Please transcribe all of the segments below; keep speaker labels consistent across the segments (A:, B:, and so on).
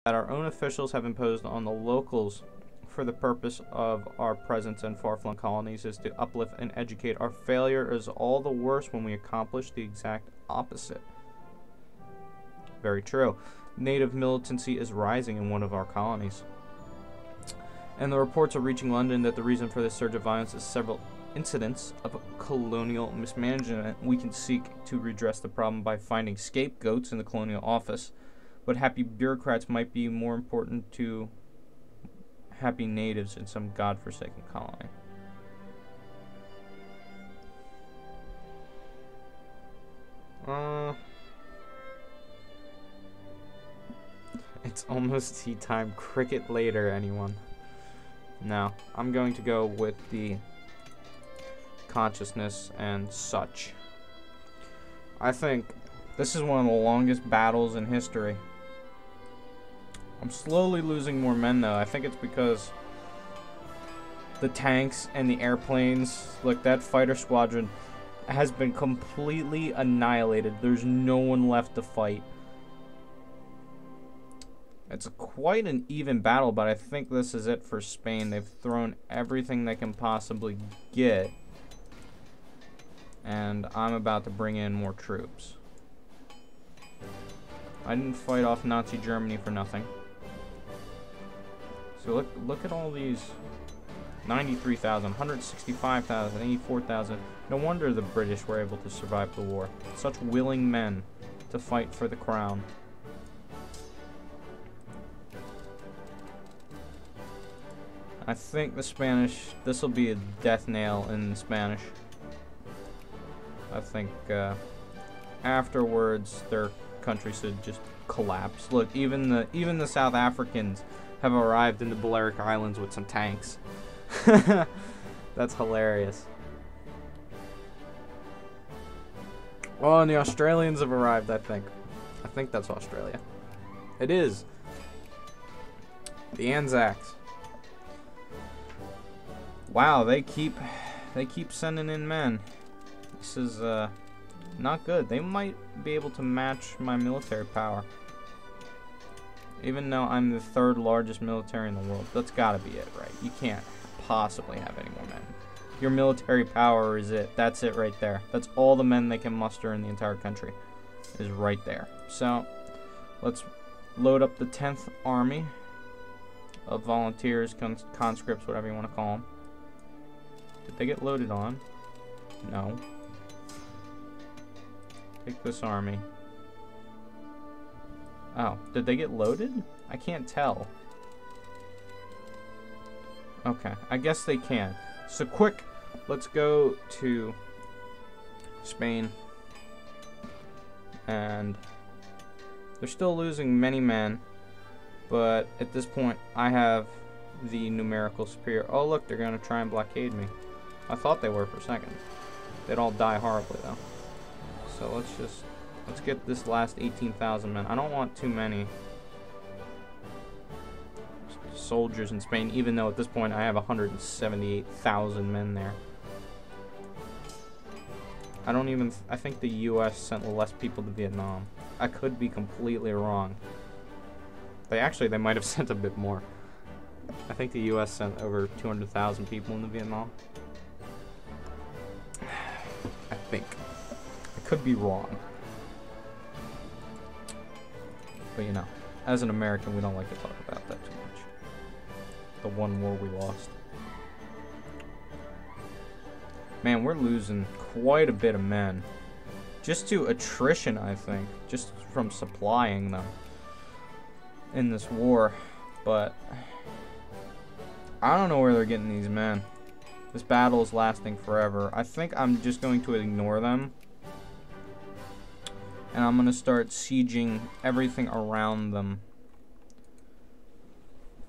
A: that our own officials have imposed on the locals for the purpose of our presence in far-flung colonies is to uplift and educate. Our failure is all the worse when we accomplish the exact opposite. Very true. Native militancy is rising in one of our colonies. And the reports are reaching London that the reason for this surge of violence is several incidents of colonial mismanagement. We can seek to redress the problem by finding scapegoats in the colonial office, but happy bureaucrats might be more important to happy natives in some godforsaken colony. It's almost tea time. Cricket later, anyone? No, I'm going to go with the consciousness and such. I think this is one of the longest battles in history. I'm slowly losing more men though. I think it's because the tanks and the airplanes, look, that fighter squadron has been completely annihilated. There's no one left to fight. It's quite an even battle, but I think this is it for Spain. They've thrown everything they can possibly get. And I'm about to bring in more troops. I didn't fight off Nazi Germany for nothing. So look at all these. 93,000, 165,000, 84,000. No wonder the British were able to survive the war. Such willing men to fight for the crown. I think the Spanish, this will be a death nail in the Spanish. I think afterwards their country should just collapse. Look, even the South Africans have arrived in the Balearic Islands with some tanks. That's hilarious. Oh, and the Australians have arrived, I think. I think that's Australia. It is. The Anzacs. Wow, they keep sending in men. This is not good. They might be able to match my military power. Even though I'm the third largest military in the world. That's gotta be it, right? You can't possibly have any more men. Your military power is it. That's it right there. That's all the men they can muster in the entire country. Is right there. So, let's load up the 10th Army of volunteers, conscripts, whatever you want to call them. Did they get loaded on? No. Take this army. Oh, did they get loaded? I can't tell. Okay, I guess they can. So quick, let's go to Spain. And they're still losing many men, but at this point I have the numerical superior. Oh look, they're gonna try and blockade me. I thought they were for a second. They'd all die horribly though. So let's get this last 18,000 men. I don't want too many soldiers in Spain, even though at this point I have 178,000 men there. I think the US sent less people to Vietnam. I could be completely wrong. They might have sent a bit more. I think the US sent over 200,000 people into Vietnam. I think. I could be wrong. But you know, as an American, we don't like to talk about that too much. The one war we lost. Man, we're losing quite a bit of men. Just to attrition, I think. Just from supplying them in this war. But I don't know where they're getting these men. This battle is lasting forever. I think I'm just going to ignore them. And I'm going to start sieging everything around them.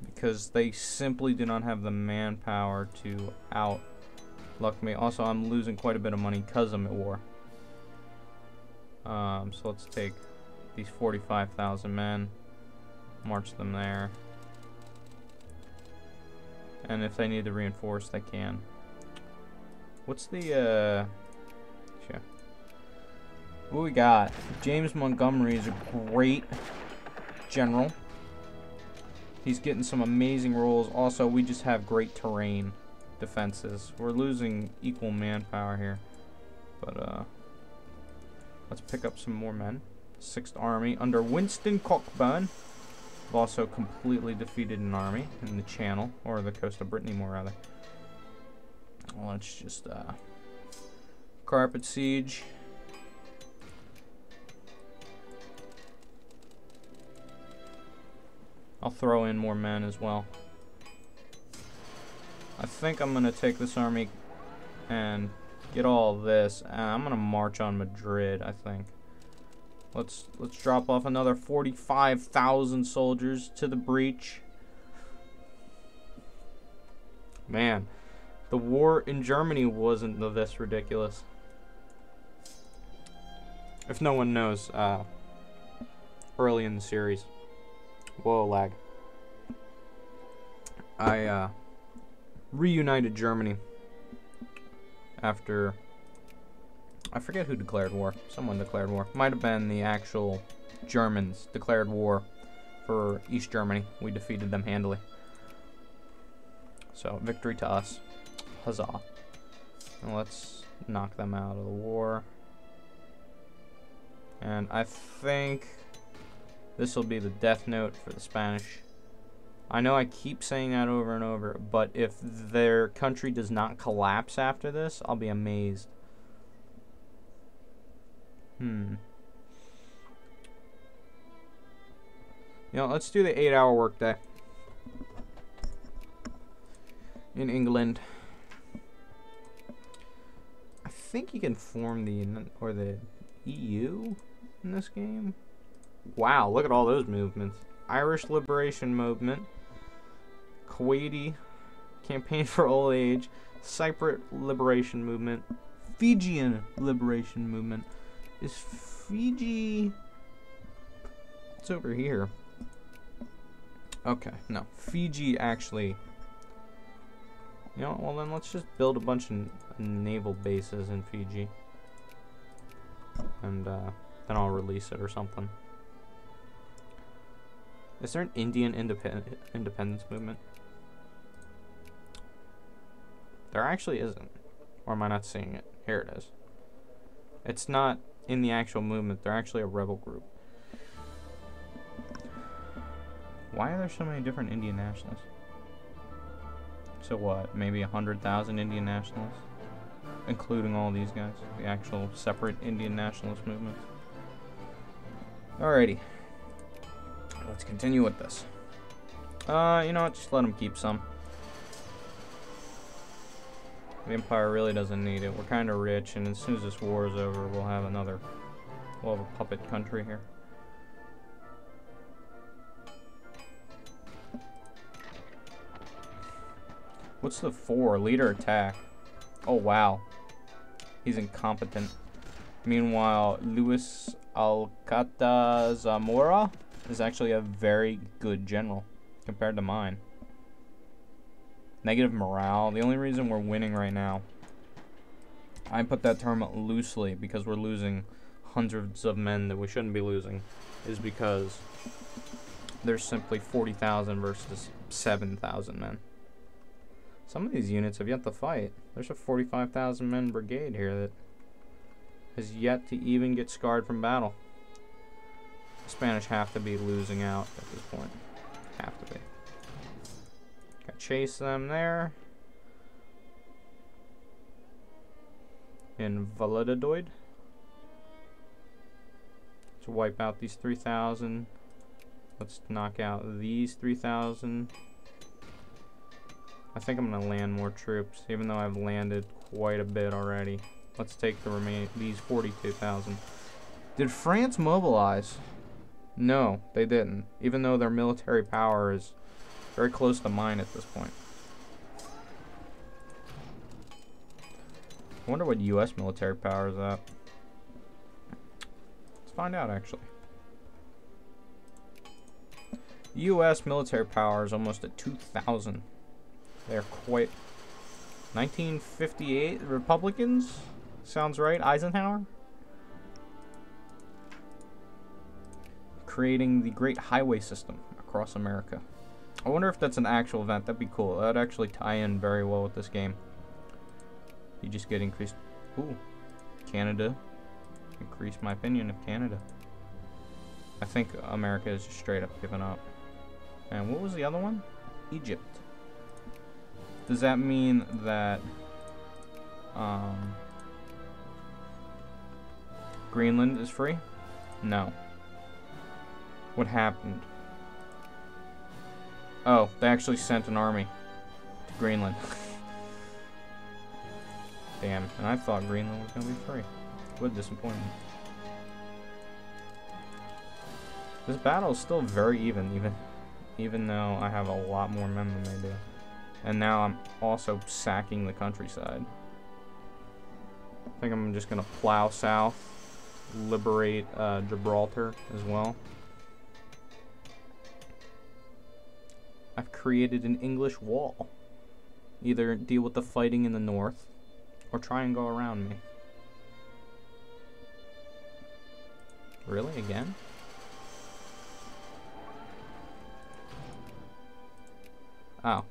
A: Because they simply do not have the manpower to outluck me. Also, I'm losing quite a bit of money because I'm at war. So let's take these 45,000 men. March them there. And if they need to reinforce, they can. What's the, What we got? James Montgomery is a great general. He's getting some amazing rolls. Also, we just have great terrain defenses. We're losing equal manpower here. But, let's pick up some more men. 6th Army under Winston Cockburn. We've also completely defeated an army in the Channel, or the coast of Brittany, more rather. Let's just, carpet siege. I'll throw in more men as well. I think I'm gonna take this army and get all of this. I'm gonna march on Madrid, I think. Let's drop off another 45,000 soldiers to the breach. Man, the war in Germany wasn't this ridiculous. If no one knows, early in the series. Whoa, lag. I reunited Germany after, I forget who declared war. Someone declared war. Might have been the actual Germans declared war for East Germany. We defeated them handily. So, victory to us. Huzzah. And let's knock them out of the war. And I think this will be the death note for the Spanish. I know I keep saying that over and over, but if their country does not collapse after this, I'll be amazed. You know, let's do the 8-hour workday in England. I think you can form the EU in this game. Wow, look at all those movements. Irish Liberation Movement, Kuwaiti Campaign for Old Age, Cypriot Liberation Movement, Fijian Liberation Movement. Is Fiji... It's over here. Okay, no. Fiji actually... You know, well then let's just build a bunch of naval bases in Fiji. And then I'll release it or something. Is there an Indian independence movement? There actually isn't. Or am I not seeing it? Here it is. It's not in the actual movement. They're actually a rebel group. Why are there so many different Indian nationalists? So what? Maybe 100,000 Indian nationalists? Including all these guys. The actual separate Indian nationalist movements. Alrighty. Let's continue with this. You know what? Just let them keep some. The Empire really doesn't need it. We're kind of rich, and as soon as this war is over, we'll have a puppet country here. What's the 4? Leader attack. Oh, wow. He's incompetent. Meanwhile, Luis Alcata Zamora is actually a very good general compared to mine. Negative morale. The only reason we're winning right now, I put that term loosely because we're losing hundreds of men that we shouldn't be losing, is because there's simply 40,000 versus 7,000 men. Some of these units have yet to fight. There's a 45,000 men brigade here that has yet to even get scarred from battle. The Spanish have to be losing out at this point. Have to be. Gotta chase them there. In Valladolid. To wipe out these 3,000. Let's knock out these 3,000. I think I'm gonna land more troops, even though I've landed quite a bit already. Let's take these 42,000. Did France mobilize? No, they didn't. Even though their military power is very close to mine at this point. I wonder what U.S. military power is at. Let's find out, actually. U.S. military power is almost at 2,000. They're quite... 1958 Republicans? Sounds right. Eisenhower? Creating the great highway system across America. I wonder if that's an actual event. That'd be cool. That'd actually tie in very well with this game. You just get increased. Ooh, Canada. Increase my opinion of Canada. I think America is just straight up giving up. And what was the other one? Egypt. Does that mean that Greenland is free? No. What happened? Oh, they actually sent an army to Greenland. Damn, and I thought Greenland was going to be free. What a disappointment. This battle is still very even though I have a lot more men than they do. And now I'm also sacking the countryside. I think I'm just going to plow south, liberate Gibraltar as well. I've created an English wall. Either deal with the fighting in the north, or try and go around me. Really? Again? Oh.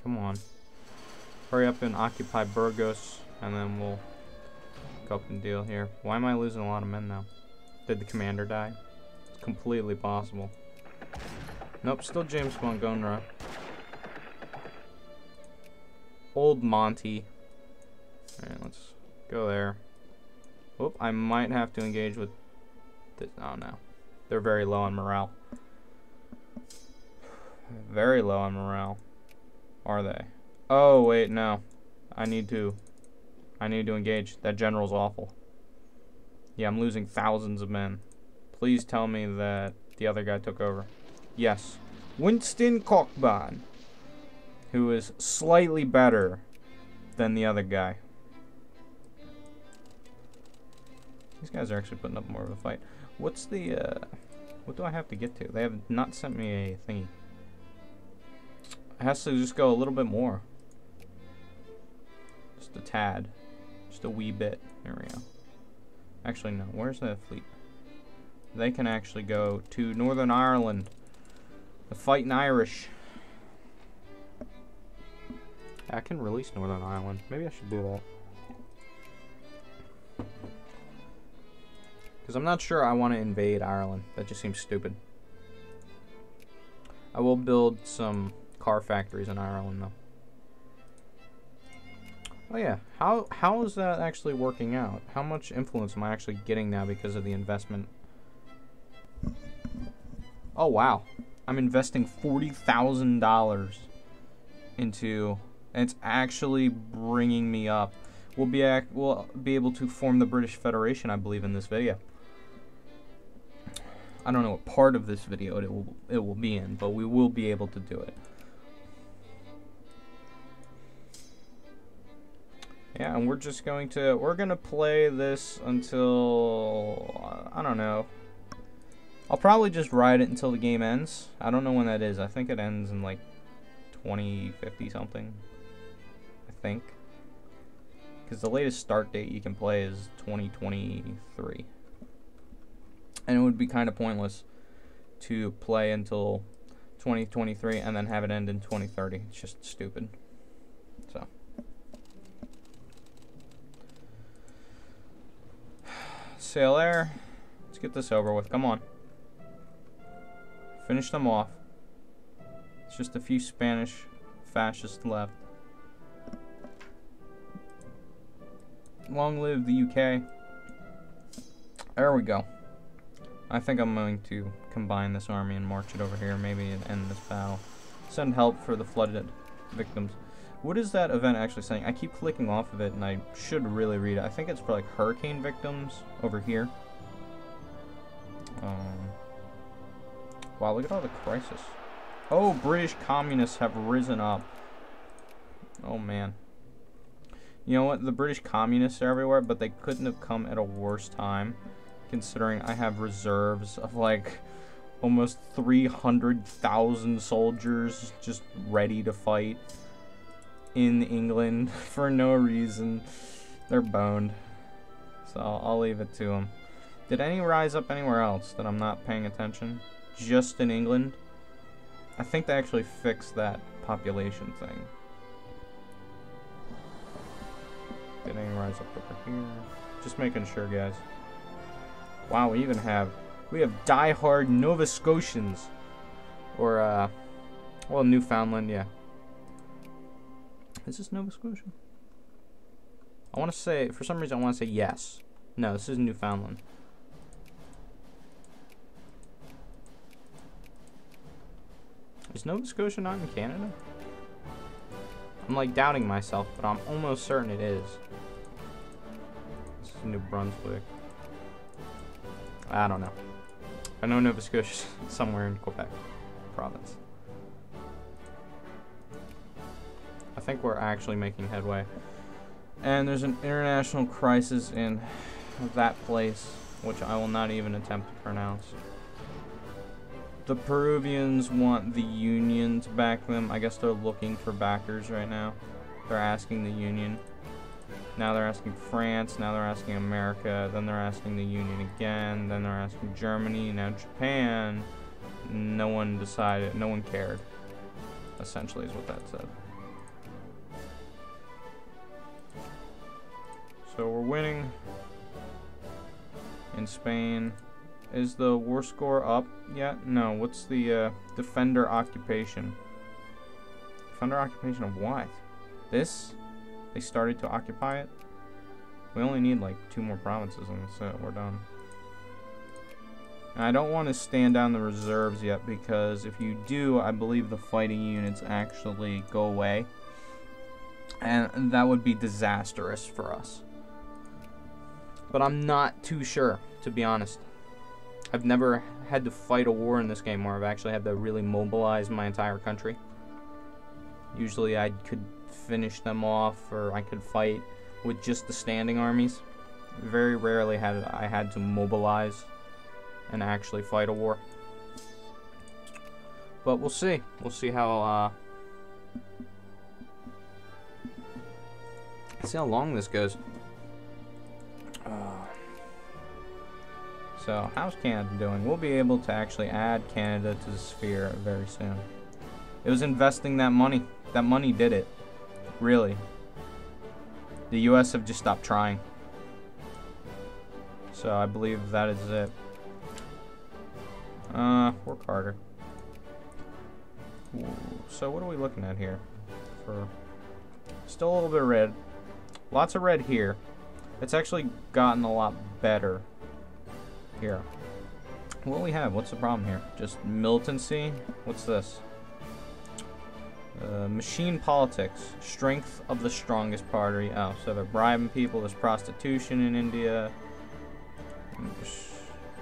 A: Come on. Hurry up and occupy Burgos, and then we'll go up and deal here. Why am I losing a lot of men now? Did the commander die? It's completely possible. Nope, still James Montgomery. Old Monty. Alright, let's go there. Whoop, I might have to engage with this. Oh no. They're very low on morale. Very low on morale. Are they? Oh wait, no. I need to engage. That general's awful. Yeah, I'm losing thousands of men. Please tell me that the other guy took over. Yes. Winston Cockburn, who is slightly better than the other guy. These guys are actually putting up more of a fight. What's the, what do I have to get to? They have not sent me a thingy. It has to just go a little bit more. Just a tad. Just a wee bit. There we go. Actually, no. Where's that fleet? They can actually go to Northern Ireland. The fighting Irish. I can release Northern Ireland. Maybe I should do that. Because I'm not sure I want to invade Ireland. That just seems stupid. I will build some car factories in Ireland, though. Oh yeah, how is that actually working out? How much influence am I actually getting now because of the investment? Oh wow, I'm investing $40,000 into, and it's actually bringing me up. We'll be able to form the British Federation, I believe, in this video. I don't know what part of this video it will be in, but we will be able to do it. Yeah, and we're gonna play this until, I don't know. I'll probably just ride it until the game ends. I don't know when that is. I think it ends in like 2050 something. I think. Because the latest start date you can play is 2023. And it would be kind of pointless to play until 2023 and then have it end in 2030. It's just stupid. So. Sail air. Let's get this over with. Come on. Finish them off. It's just a few Spanish fascists left. Long live the UK. There we go. I think I'm going to combine this army and march it over here. Maybe end this battle. Send help for the flooded victims. What is that event actually saying? I keep clicking off of it, and I should really read it. I think it's for like hurricane victims over here. Wow, look at all the crisis. Oh, British communists have risen up. Oh man. You know what? The British communists are everywhere, but they couldn't have come at a worse time, considering I have reserves of like almost 300,000 soldiers just ready to fight in England for no reason. They're boned. So I'll leave it to them. Did any rise up anywhere else that I'm not paying attention? Just in England? I think they actually fixed that population thing. Did any rise up over here? Just making sure, guys. Wow, we have die-hard Nova Scotians. Or, well, Newfoundland, yeah. Is this Nova Scotia? I want to say, for some reason, I want to say yes. No, this is Newfoundland. Is Nova Scotia not in Canada? I'm like doubting myself, but I'm almost certain it is. This is New Brunswick. I don't know. I know Nova Scotia's somewhere in Quebec province. I think we're actually making headway. And there's an international crisis in that place, which I will not even attempt to pronounce. The Peruvians want the Union to back them. I guess they're looking for backers right now. They're asking the Union. Now they're asking France. Now they're asking America. Then they're asking the Union again. Then they're asking Germany. Now Japan. No one decided. No one cared. Essentially is what that said. So we're winning in Spain. Is the war score up yet? No. What's the defender occupation? Defender occupation of what? This? They started to occupy it? We only need like 2 more provinces and that's it. We're done. And I don't want to stand down the reserves yet because if you do, I believe the fighting units actually go away. And that would be disastrous for us. But I'm not too sure, to be honest. I've never had to fight a war in this game where I've actually had to really mobilize my entire country. Usually I could finish them off or I could fight with just the standing armies. Very rarely I had to mobilize and actually fight a war. But we'll see. We'll see how long this goes. So, how's Canada doing? We'll be able to actually add Canada to the sphere very soon. It was investing that money. That money did it. Really. The US have just stopped trying. So, I believe that is it. Work harder. Ooh, so, what are we looking at here? For still a little bit of red. Lots of red here. It's actually gotten a lot better. Here. What do we have? What's the problem here? Just militancy? What's this? Machine politics. Strength of the strongest party. Oh, so they're bribing people. There's prostitution in India.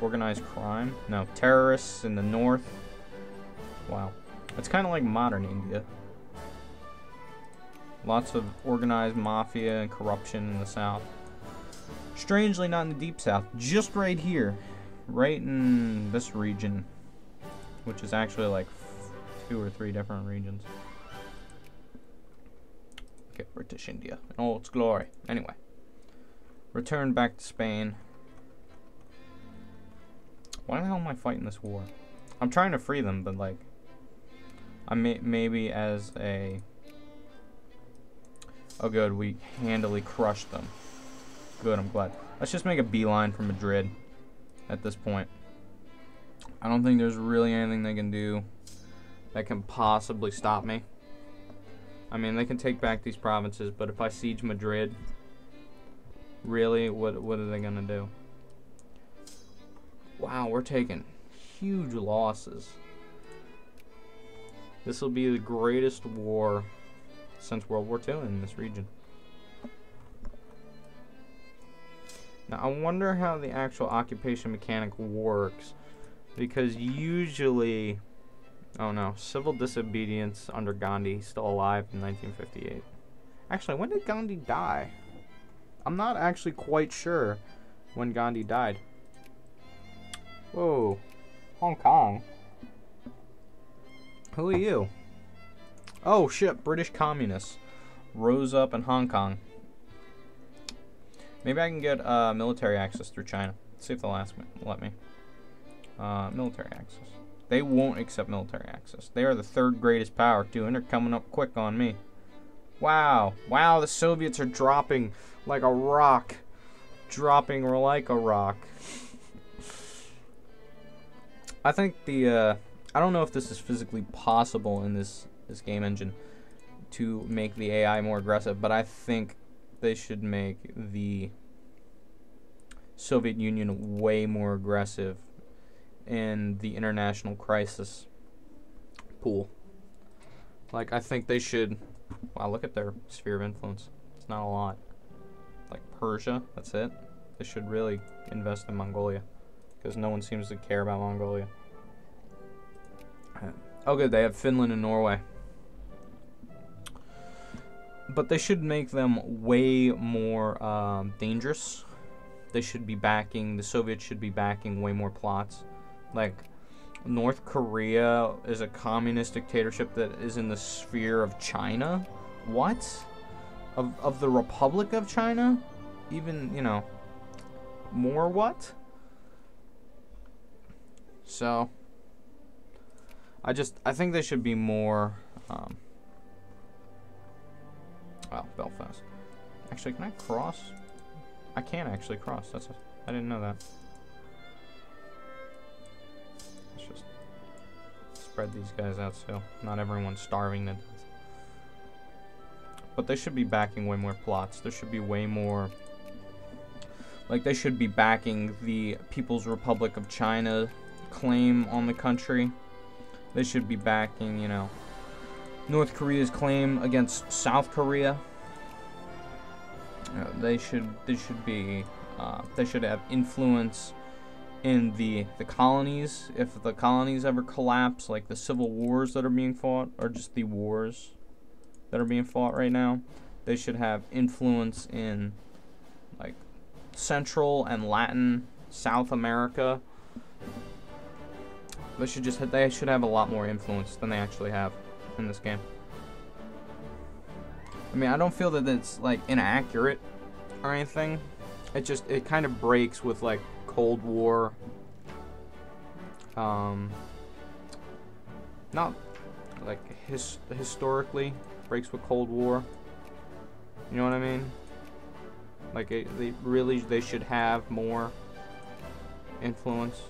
A: Organized crime. No, terrorists in the north. Wow. It's kind of like modern India. Lots of organized mafia and corruption in the south. Strangely not in the deep south, just right here, right in this region, which is actually like 2 or 3 different regions. Okay, British India in all its glory. Anyway, return back to Spain. Why the hell am I fighting this war? I'm trying to free them, but like, I maybe as a... Oh good, we handily crushed them. Good, I'm glad. Let's just make a beeline for Madrid at this point. I don't think there's really anything they can do that can possibly stop me. I mean, they can take back these provinces, but if I siege Madrid, really, what are they going to do? Wow, we're taking huge losses. This will be the greatest war since World War II in this region. Now, I wonder how the actual occupation mechanic works, because usually, oh no, civil disobedience under Gandhi, still alive in 1958. Actually, when did Gandhi die? I'm not actually quite sure when Gandhi died. Whoa, Hong Kong. Who are you? Oh shit, British communists rose up in Hong Kong. Maybe I can get military access through China. Let's see if they'll let me. Military access. They won't accept military access. They are the third greatest power, too, and they're coming up quick on me. Wow. Wow, the Soviets are dropping like a rock. Dropping like a rock. I think the, I don't know if this is physically possible in this game engine to make the AI more aggressive, but I think they should make the Soviet Union way more aggressive in the international crisis pool. Like, I think they should... Wow, look at their sphere of influence. It's not a lot. Like Persia, that's it. They should really invest in Mongolia, because no one seems to care about Mongolia. Oh good, they have Finland and Norway. But they should make them way more dangerous. They should be backing, the Soviets should be backing way more plots. Like, North Korea is a communist dictatorship that is in the sphere of China? What? Of the Republic of China? Even, you know, more what? So, I think they should be more, well, Belfast. Actually, can I cross? I can actually cross. I didn't know that. Let's just spread these guys out so not everyone's starving to death. But they should be backing way more plots. There should be way more... Like, they should be backing the People's Republic of China claim on the country. They should be backing, you know, North Korea's claim against South Korea. They should have influence in the colonies. If the colonies ever collapse, like the civil wars that are being fought, or just the wars that are being fought right now, they should have influence in like Central and Latin South America. They should have a lot more influence than they actually have in this game. I mean, I don't feel that it's like inaccurate or anything. It kind of breaks with like Cold War. Not like historically breaks with Cold War. You know what I mean? Like they should have more influence.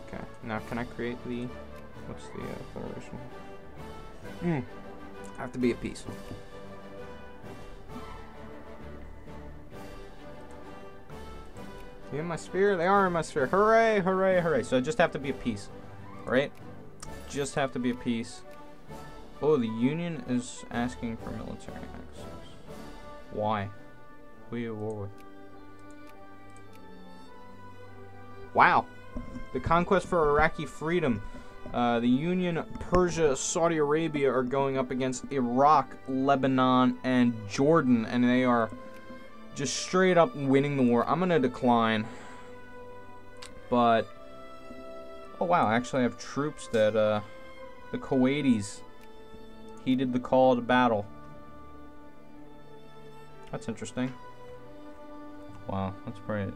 A: Okay, now can I create the, what's the federation? I have to be at peace. You in my sphere? They are in my sphere. Hooray, hooray, hooray. So I just have to be at peace, right? Just have to be at peace. Oh, the Union is asking for military access. Why? Who are you at war with? Wow. The conquest for Iraqi freedom. The Union, Persia, Saudi Arabia are going up against Iraq, Lebanon, and Jordan, and they are just straight up winning the war. I'm gonna decline, but oh wow, actually I have troops that the Kuwaitis heeded the call to battle. That's interesting. Wow, that's pretty